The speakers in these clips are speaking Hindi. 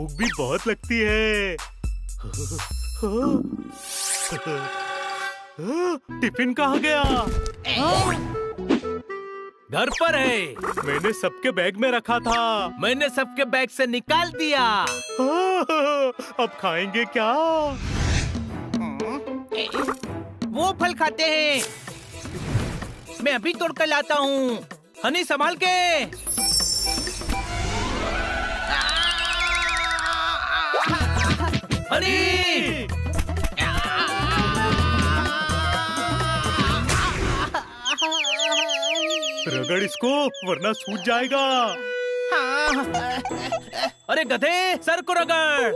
भूख भी बहुत लगती है। टिफिन कहाँ गया? घर पर है। मैंने सबके बैग में रखा था। मैंने सबके बैग से निकाल दिया। अब खाएंगे क्या? वो फल खाते हैं। मैं अभी तोड़ कर लाता हूँ। हनी संभाल के। हनी! रगड़ इसको वरना सूज जाएगा। अरे गधे, सर को रगड़।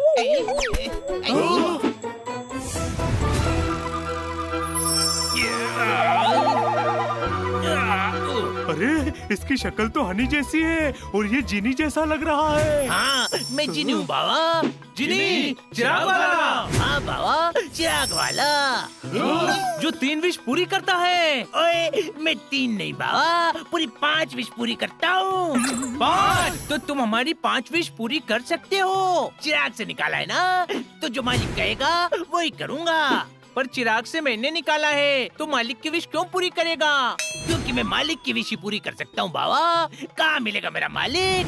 अरे इसकी शक्ल तो हनी जैसी है और ये जीनी जैसा लग रहा है। हाँ, मैं जीनी हूँ बाबा। जीनी, चिराग वाला। हाँ बाबा, चिराग वाला। जो 3 विश पूरी करता है। ओए, मैं 3 नहीं बाबा, पूरी 5 विश पूरी करता हूँ। 5? तो तुम हमारी 5 विश पूरी कर सकते हो। चिराग से निकाला है ना, तो जो मालिक कहेगा वही करूँगा। पर चिराग से मैंने निकाला है, तो मालिक की विश क्यों पूरी करेगा? क्योंकि मैं मालिक की विश ही पूरी कर सकता हूँ बाबा। कहाँ मिलेगा मेरा मालिक?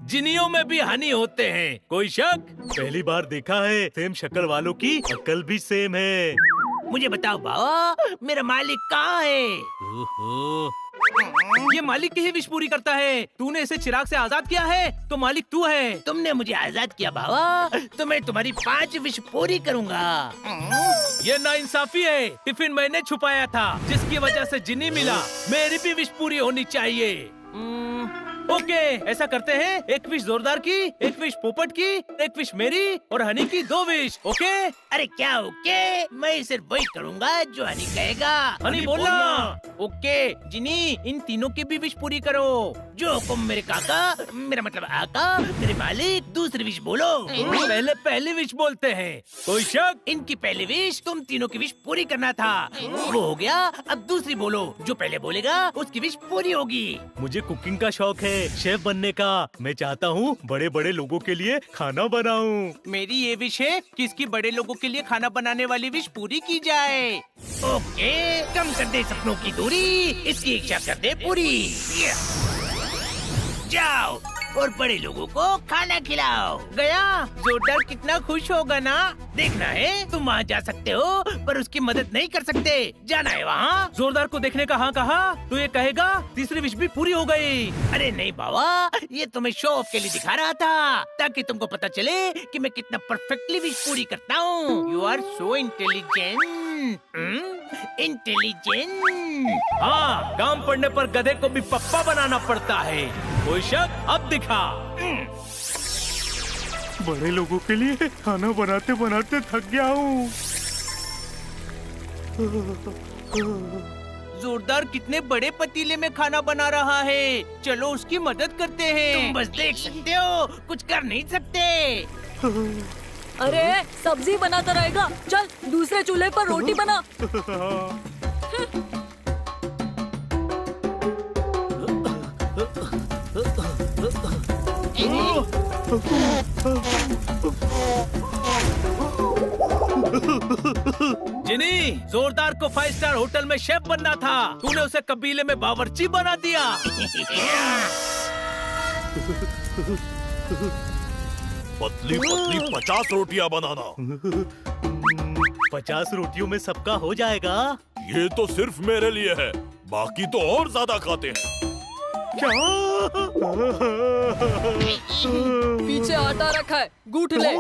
जिनियों में भी हनी होते हैं, कोई शक? पहली बार देखा है। सेम शक्ल वालों की अक्ल भी सेम है। मुझे बताओ बाबा, मेरा मालिक कहाँ है? ये मालिक की ही विश पूरी करता है। तूने इसे चिराग से आजाद किया है, तो मालिक तू है। तुमने मुझे आजाद किया बाबा, तो मैं तुम्हारी 5 विश पूरी करूँगा। ये नाइंसाफी है। टिफिन मैंने छुपाया था, जिसकी वजह से जिनी मिला। मेरी भी विश पूरी होनी चाहिए। ओके, ऐसा करते हैं। 1 विश जोरदार की, 1 विश पोपट की, 1 विश मेरी और हनी की 2 विश। ओके? अरे क्या ओके? मैं सिर्फ वही करूँगा जो हनी कहेगा। हनी बोलना। ओके जिनी, इन तीनों की भी विश पूरी करो। जो हुक्म मेरे काका, मेरा मतलब आका, मेरे मालिक। दूसरी विश बोलो। पहले पहली विश बोलते हैं, कोई शक? इनकी पहली विश तुम तीनों की विश पूरी करना था, वो हो गया। अब दूसरी बोलो। जो पहले बोलेगा उसकी विश पूरी होगी। मुझे कुकिंग का शौक है, शेफ बनने का। मैं चाहता हूँ बड़े बड़े लोगों के लिए खाना बनाऊं। मेरी ये विश है कि इसकी बड़े लोगों के लिए खाना बनाने वाली विश पूरी की जाए। ओके, कम कर दे सपनों की दूरी, इसकी इच्छा कर दे पूरी। जाओ और बड़े लोगों को खाना खिलाओ। गया? जोरदार कितना खुश होगा ना। देखना है, तुम वहाँ जा सकते हो, पर उसकी मदद नहीं कर सकते। जाना है वहाँ। जोरदार को देखने का हाँ कहा, तो ये कहेगा तीसरी विश भी पूरी हो गई। अरे नहीं बाबा, ये तुम्हें शो ऑफ के लिए दिखा रहा था, ताकि तुमको पता चले कि मैं कितना परफेक्टली विश पूरी करता हूँ। You are so intelligent. Intelligent. हाँ, काम पड़ने पर गधे को भी पप्पा बनाना पड़ता है। कोई शक? अब दिखा। बड़े लोगों के लिए खाना बनाते बनाते थक गया हूँ। जोरदार कितने बड़े पतीले में खाना बना रहा है। चलो उसकी मदद करते हैं। तुम बस देख सकते हो, कुछ कर नहीं सकते। अरे सब्जी बनाता रहेगा, चल दूसरे चूल्हे पर रोटी बना। जिनी, जोरदार को 5 स्टार होटल में शेफ बनना था, तूने उसे कबीले में बावर्ची बना दिया। पतली पतली 50 रोटियां बनाना। 50 रोटियों में सबका हो जाएगा। ये तो सिर्फ मेरे लिए है, बाकी तो और ज्यादा खाते हैं। क्या? पीछे आटा रखा है, गूंथ ले।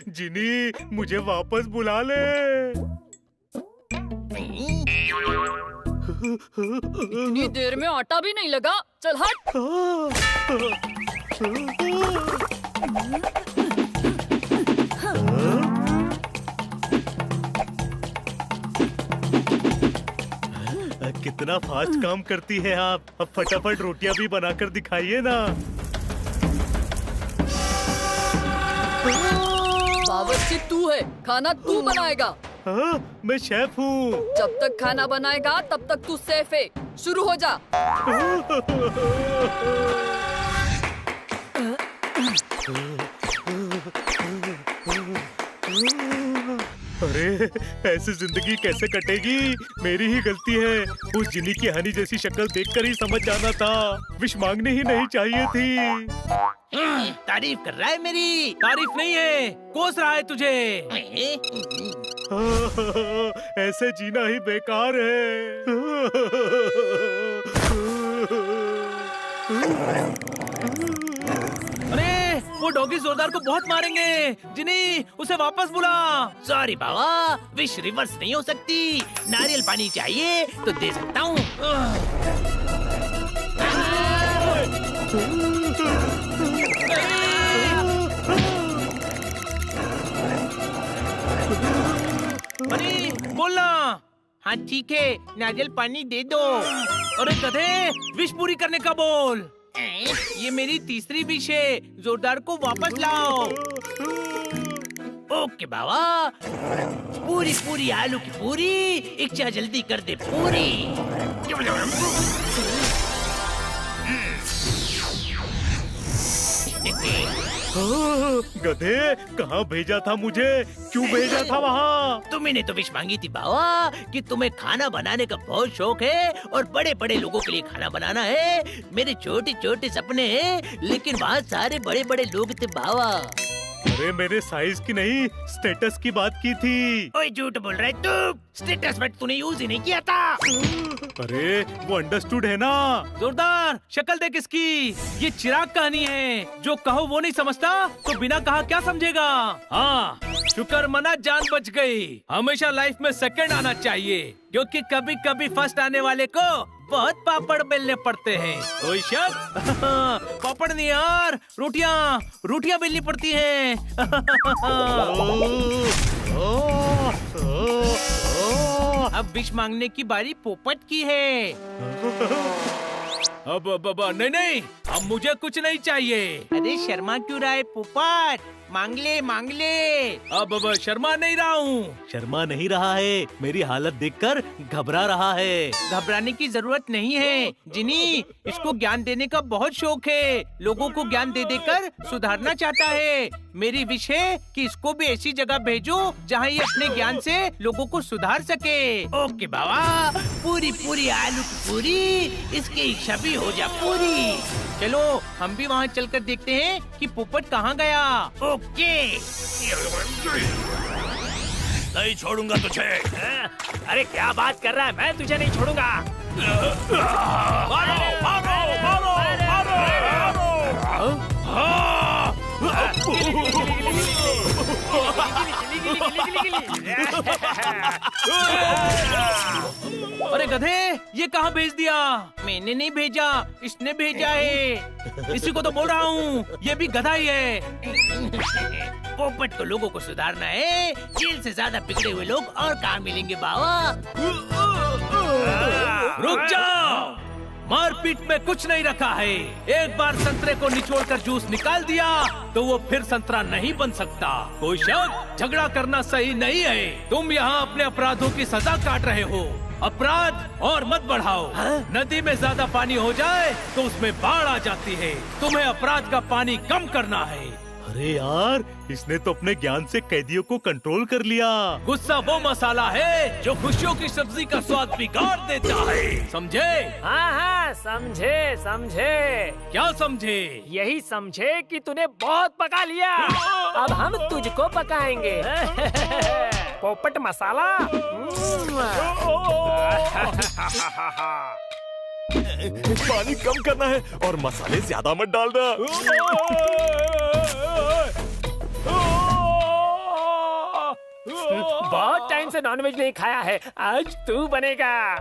जिनी, मुझे वापस बुला ले। इतनी देर में आटा भी नहीं लगा, चल हट। कितना फास्ट काम करती है आप। अब फटाफट रोटियां भी बनाकर दिखाइए ना। बावर्ची तू है, खाना तू बनाएगा। हाँ, मैं शेफ हूँ। जब तक खाना बनाएगा तब तक तू सेफ है। शुरू हो जा। अरे ऐसी जिंदगी कैसे कटेगी? मेरी ही गलती है। उस जिनी की हनी जैसी शक्ल देखकर ही समझ जाना था। विश मांगनी ही नहीं चाहिए थी। तारीफ कर रहा है मेरी। तारीफ नहीं है, कोस रहा है तुझे। ऐसे जीना ही बेकार है। अरे वो डॉगी जोरदार को बहुत मारेंगे। जिनी उसे वापस बुला। सॉरी बाबा, विश रिवर्स नहीं हो सकती। नारियल पानी चाहिए तो दे सकता हूँ। अरे बोलना। हाँ ठीक है, नारियल पानी दे दो। अरे गधे, विश पूरी करने का बोल। ये मेरी तीसरी विश है, जोरदार को वापस लाओ। ओके बाबा, पूरी पूरी आलू की पूरी। इच्छा जल्दी कर दे पूरी। गधे, कहाँ भेजा था मुझे? क्यों भेजा था वहाँ? तुमने तो विश मांगी थी बाबा कि तुम्हें खाना बनाने का बहुत शौक है और बड़े बड़े लोगों के लिए खाना बनाना है। मेरे छोटे छोटे सपने हैं, लेकिन वहाँ सारे बड़े बड़े लोग थे बाबा। अरे मेरे साइज की नहीं, स्टेटस की बात की थी। ओए झूठ बोल रहा है तू। स्टेटस वर्ड तूने यूज ही नहीं किया था। अरे वो अंडरस्टूड है ना। जोरदार, शक्ल देख इसकी। ये चिराग कहानी है। जो कहो वो नहीं समझता तो बिना कहा क्या समझेगा। हाँ, शुक्र मना, जान बच गई। हमेशा लाइफ में सेकंड आना चाहिए, क्योंकि कभी कभी फर्स्ट आने वाले को बहुत पापड़ बेलने पड़ते हैं। कोई शक? पापड़ नहीं यार, रोटियां बेलनी पड़ती हैं। अब विश मांगने की बारी पोपट की है। अब नहीं, अब मुझे कुछ नहीं चाहिए। अरे शर्मा क्यों रहा है पोपट? मांग ले। अब शर्मा नहीं रहा हूँ। शर्मा नहीं रहा है, मेरी हालत देखकर घबरा रहा है। घबराने की जरूरत नहीं है जिनी, इसको ज्ञान देने का बहुत शौक है। लोगों को ज्ञान दे देकर सुधारना चाहता है। मेरी विश है कि इसको भी ऐसी जगह भेजो जहाँ ये अपने ज्ञान से लोगों को सुधार सके। ओके बाबा, पूरी पूरी आलू की पूरी। इसकी इच्छा भी हो जा पूरी। चलो हम भी वहाँ चलकर देखते हैं कि पोपट कहाँ गया। ओके। नहीं छोड़ूंगा तुझे। अरे क्या बात कर रहा है, मैं तुझे नहीं छोड़ूंगा। मारो मारो मारो मारो। अरे गधे, ये कहाँ भेज दिया? मैंने नहीं भेजा, इसने भेजा है। इसी को तो बोल रहा हूँ, ये भी गधा ही है। पोपट को लोगों को सुधारना है। जेल से ज्यादा बिगड़े हुए लोग और कहाँ मिलेंगे बाबा? रुक जाओ, मारपीट में कुछ नहीं रखा है। एक बार संतरे को निचोड़कर जूस निकाल दिया तो वो फिर संतरा नहीं बन सकता। कोई शक, झगड़ा करना सही नहीं है। तुम यहाँ अपने अपराधों की सजा काट रहे हो। अपराध और मत बढ़ाओ। नदी में ज्यादा पानी हो जाए तो उसमें बाढ़ आ जाती है। तुम्हें अपराध का पानी कम करना है। अरे यार, इसने तो अपने ज्ञान से कैदियों को कंट्रोल कर लिया। गुस्सा वो मसाला है जो खुशियों की सब्जी का स्वाद बिगाड़ देता है। समझे? हाँ, समझे। क्या समझे? यही समझे कि तूने बहुत पका लिया। अब हम तुझको पकाएंगे। पोपट मसाला। पानी कम करना है और मसाले ज्यादा मत डालना। बहुत टाइम से नॉनवेज नहीं खाया है, आज तू बनेगा।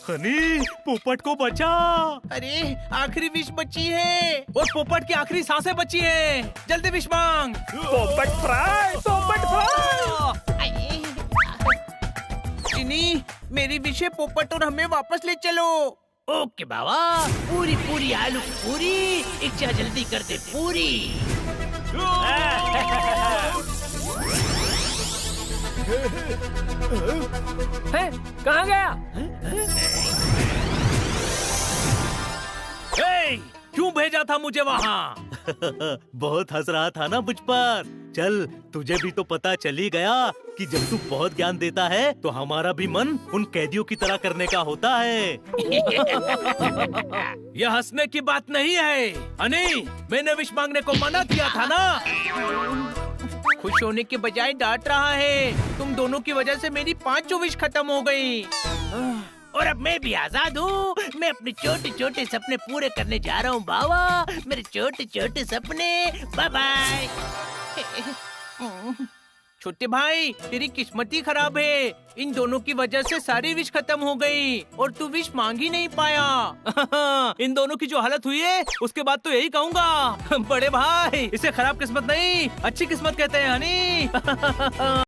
हनी, पोपट को बचा। अरे आखिरी विश बची है और पोपट की आखिरी सांसें बची है। जल्दी विश मांग। पोपट फ्राई, पोपट फ्राई। चिनी, मेरी विश है पोपट और हमें वापस ले चलो। ओके बाबा, पूरी पूरी आलू पूरी, इच्छा जल्दी कर दे पूरी। है, कहाँ गया? हे, क्यों भेजा था मुझे वहाँ? बहुत हंस रहा था ना मुझ पर। चल, तुझे भी तो पता चल ही गया कि जब तू बहुत ज्ञान देता है तो हमारा भी मन उन कैदियों की तरह करने का होता है। यह हंसने की बात नहीं है। हनी, मैंने विश मांगने को मना किया था ना। खुश होने के बजाय डांट रहा है। तुम दोनों की वजह से मेरी 5 विश खत्म हो गई। और अब मैं भी आजाद हूँ। मैं अपने छोटे छोटे सपने पूरे करने जा रहा हूँ बाबा। मेरे छोटे छोटे सपने। Bye bye. छोटे भाई, तेरी किस्मत ही खराब है। इन दोनों की वजह से सारी विश खत्म हो गई और तू विश मांग ही नहीं पाया। इन दोनों की जो हालत हुई है उसके बाद तो यही कहूँगा, बड़े भाई, इसे खराब किस्मत नहीं, अच्छी किस्मत कहते हैं हनी।